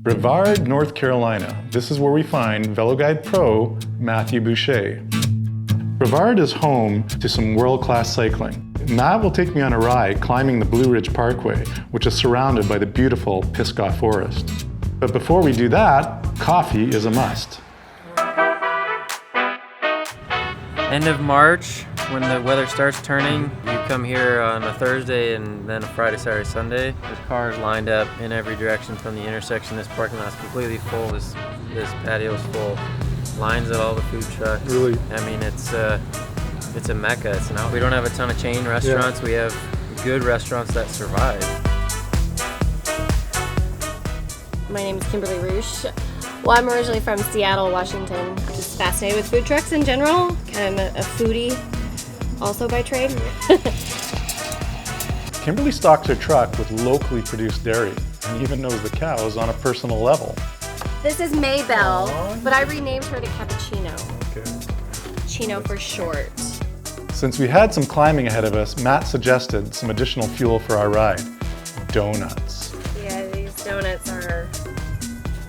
Brevard, North Carolina. This is where we find VeloGuide Pro Matthew Busche. Brevard is home to some world-class cycling. Matt will take me on a ride climbing the Blue Ridge Parkway, which is surrounded by the beautiful Pisgah Forest. But before we do that, coffee is a must. End of March, when the weather starts turning, you come here on a Thursday and then a Friday, Saturday, Sunday. There's cars lined up in every direction from the intersection. This parking lot's completely full. This patio's full. Lines at all the food trucks. Really? I mean, it's a mecca. We don't have a ton of chain restaurants. Yeah. We have good restaurants that survive. My name is Kimberly Roosh. Well, I'm originally from Seattle, Washington. I'm just fascinated with food trucks in general. I'm a foodie, also by trade. Kimberly stocks her truck with locally produced dairy and even knows the cows on a personal level. This is Maybelle, but I renamed her to Cappuccino. Okay. Chino for short. Since we had some climbing ahead of us, Matt suggested some additional fuel for our ride: donuts. Yeah, these donuts are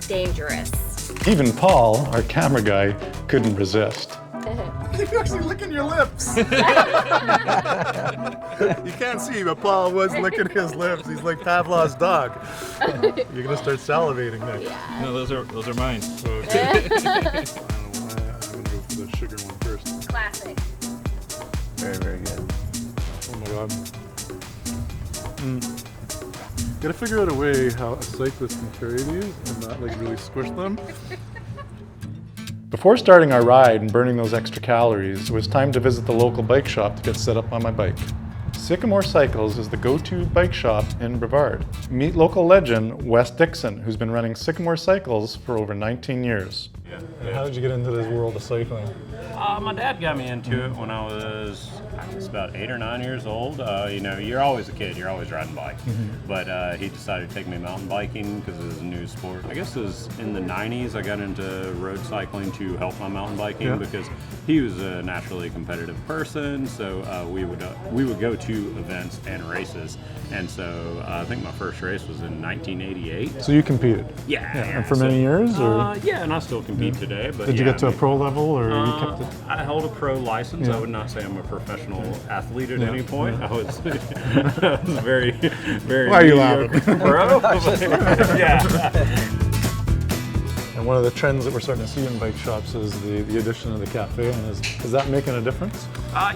dangerous. Even Paul, our camera guy, couldn't resist. You're actually licking your lips. You can't see, but Paul was licking his lips. He's like Pavlov's dog. You're gonna start salivating next. Yeah. No, those are mine. Okay. I don't know why I'm gonna go for the sugar one first. Classic. Very, very good. Oh my god. Gotta figure out a way how a cyclist can carry these and not like really squish them. Before starting our ride and burning those extra calories, it was time to visit the local bike shop to get set up on my bike. Sycamore Cycles is the go-to bike shop in Brevard. Meet local legend Wes Dixon, who's been running Sycamore Cycles for over 19 years. How did you get into this world of cycling? My dad got me into it when I was about 8 or 9 years old. You're always a kid, you're always riding bikes. But he decided to take me mountain biking because it was a new sport. I guess it was in the 90s I got into road cycling to help my mountain biking because he was a naturally competitive person. So we would go to events and races. And so I think my first race was in 1988. So you competed? Yeah. And for many years? Or? Yeah, and I still compete today. But did you get to a pro level, or you kept it? I held a pro license. I would not say I'm a professional athlete at any point. I was very, very. Why are you laughing? Pro? Yeah. And one of the trends that we're starting to see in bike shops is the addition of the cafe. And is that making a difference?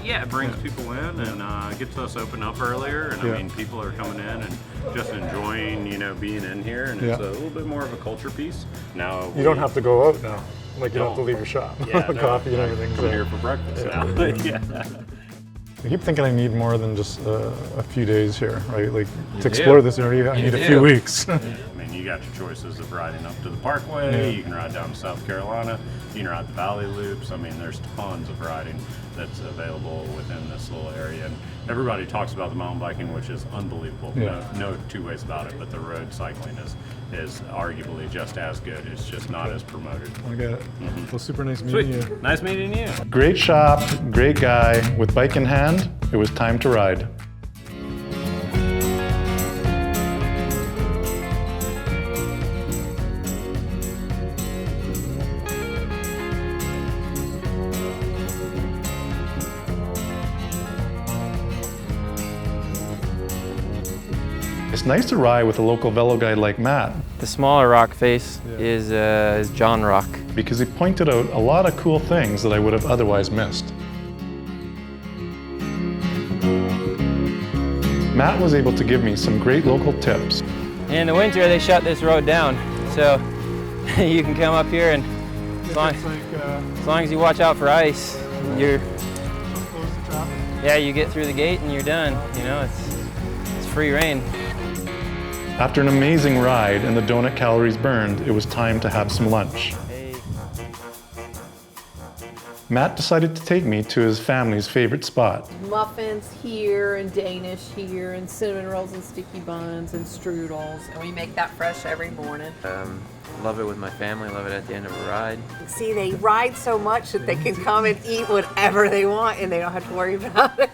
Yeah, it brings people in and gets us open up earlier. And I mean, people are coming in and just enjoying, being in here. And it's a little bit more of a culture piece. Now you don't have to go out now. Like you don't have to leave your shop. Yeah, coffee and everything. Come here for breakfast now. I keep thinking I need more than just a few days here, right? Like to explore this area, I need a few weeks. I mean, you got your choices of riding up to the Parkway. You can ride down to South Carolina. You can ride the Valley Loops. I mean, there's tons of riding that's available within this little area. And everybody talks about the mountain biking, which is unbelievable. No two ways about it. But the road cycling is arguably just as good. It's just not as promoted. I get it. Well, super nice meeting you. Nice meeting you. Great shop, great guy. With bike in hand, it was time to ride. It's nice to ride with a local velo guide like Matt. The smaller rock face is John Rock. Because he pointed out a lot of cool things that I would have otherwise missed. Matt was able to give me some great local tips. In the winter, they shut this road down, so you can come up here and as long as you watch out for ice, you get through the gate and you're done. It's free reign. After an amazing ride and the donut calories burned, it was time to have some lunch. Matt decided to take me to his family's favorite spot. Muffins here, and Danish here, and cinnamon rolls and sticky buns and strudels. And we make that fresh every morning. Love it with my family, love it at the end of a ride. See, they ride so much that they can come and eat whatever they want and they don't have to worry about it.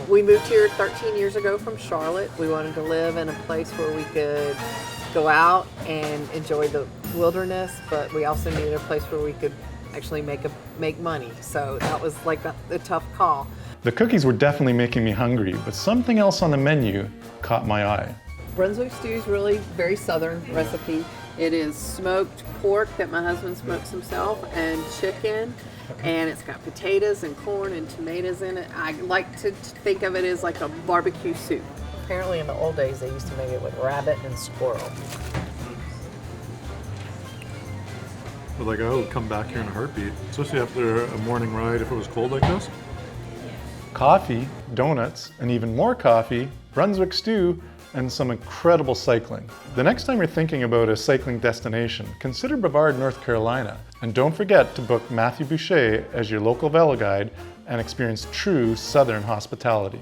We moved here 13 years ago from Charlotte. We wanted to live in a place where we could go out and enjoy the wilderness, but we also needed a place where we could actually make money. So that was like a tough call. The cookies were definitely making me hungry, but something else on the menu caught my eye. Brunswick stew is really very southern recipe. It is smoked pork that my husband smokes himself and chicken, and it's got potatoes and corn and tomatoes in it. I like to think of it as like a barbecue soup. Apparently in the old days they used to make it with rabbit and squirrel. But like I would come back here in a heartbeat, especially after a morning ride if it was cold like this. Coffee, donuts, and even more coffee, Brunswick stew, and some incredible cycling. The next time you're thinking about a cycling destination, consider Brevard, North Carolina. And don't forget to book Matthew Busche as your local VeloGuide and experience true Southern hospitality.